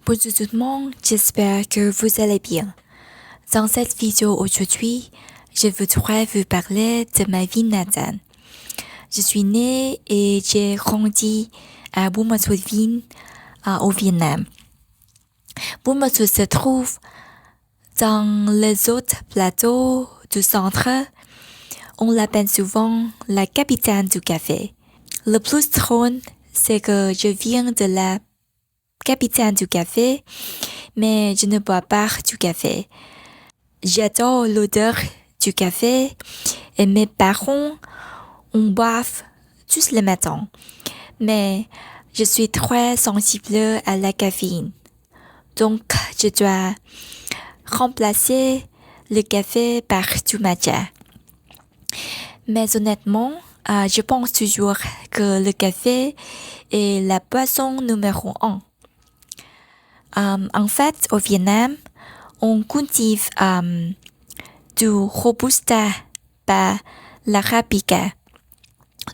Bonjour tout le monde, j'espère que vous allez bien. Dans cette vidéo aujourd'hui, je voudrais vous parler de ma vie natale. Je suis née et j'ai grandi à Buôn Ma Thuột Vinh, au Vietnam. Buôn Ma Thuột se trouve dans les autres plateaux du centre. On l'appelle souvent la capitale du café. Le plus drôle, c'est que je viens de la capitale du café, mais je ne bois pas du café. J'adore l'odeur du café et mes parents en boivent tous le matin. Mais je suis très sensible à la caféine. Donc, je dois remplacer le café par du matcha. Mais honnêtement, je pense toujours que le café est la boisson numéro 1. En fait, au Vietnam, on cultive du Robusta, pas l'Arabica.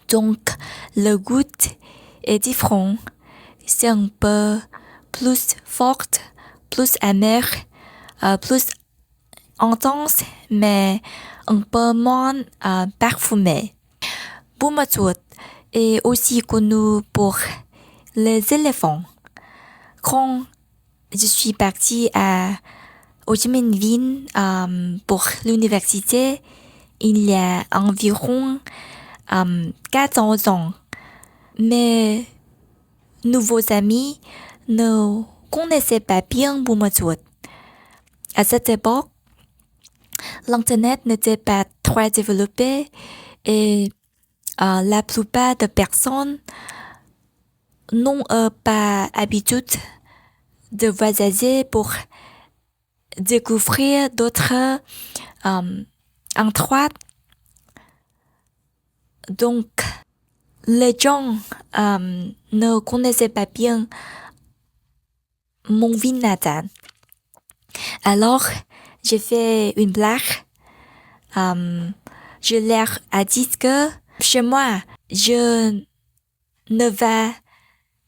Donc, le goût est différent. C'est un peu plus fort, plus amer, plus intense, mais un peu moins parfumé. Buôn Ma Thuột est aussi connu pour les éléphants. Quand je suis partie à Ho Chi Minh Ville pour l'université il y a environ 14 ans. Mes nouveaux amis ne connaissaient pas bien Buôn Ma Thuột. À cette époque, l'Internet n'était pas très développé et la plupart des personnes n'ont pas l'habitude de voyager pour découvrir d'autres endroits. Donc, les gens ne connaissaient pas bien mon ville natale. Alors, j'ai fait une blague. Je leur ai dit que chez moi, je ne vais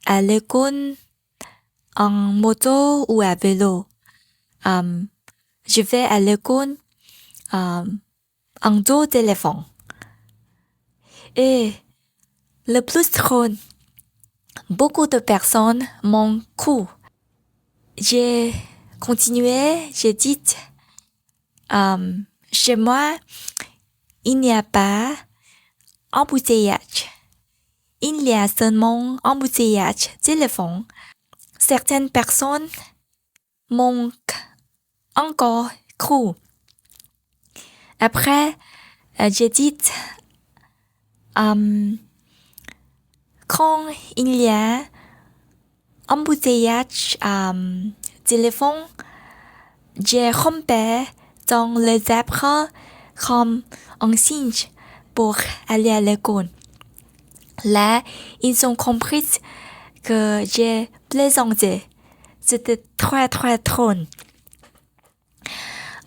à l'école en moto ou à vélo. Je vais à l'école en dos d'éléphant. Et le plus drôle, beaucoup de personnes m'ont cru. J'ai continué, j'ai dit, chez moi, il n'y a pas embouteillage. Il y a seulement embouteillage d'éléphants. Certaines personnes m'ont encore cru. Après, j'ai dit, quand il y a embouteillage d'éléphants, j'ai rampé dans les arbres comme un singe pour aller à l'école. Là, ils ont compris que j'ai plaisanté. C'était très très drôle.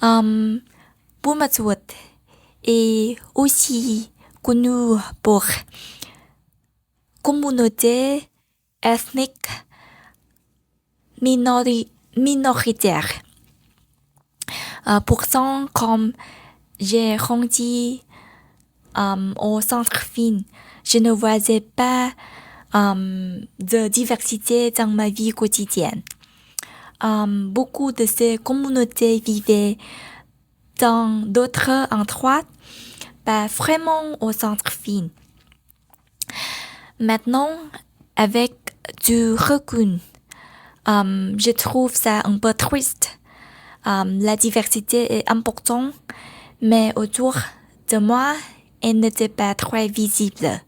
Buôn Ma Thuột est aussi connu pour communauté ethnique minoritaire. Pourtant, comme j'ai grandi au centre-ville, je ne voyais pas de diversité dans ma vie quotidienne. Beaucoup de ces communautés vivaient dans d'autres endroits, pas vraiment au centre-ville. Maintenant, avec du recul, je trouve ça un peu triste. La diversité est importante, mais autour de moi, elle n'était pas très visible.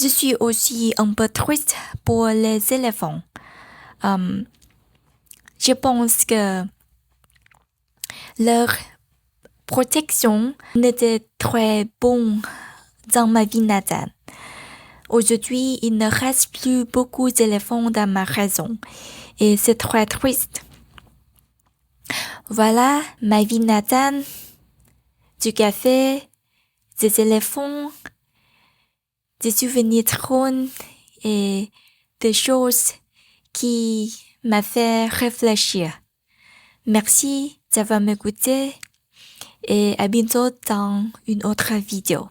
Je suis aussi un peu triste pour les éléphants. Je pense que leur protection n'était très bonne dans ma vie natale. Aujourd'hui, il ne reste plus beaucoup d'éléphants dans ma région et c'est très triste. Voilà ma vie natale, du café, des éléphants, des souvenirs drôles et des choses qui m'a fait réfléchir. Merci d'avoir m'écouté et à bientôt dans une autre vidéo.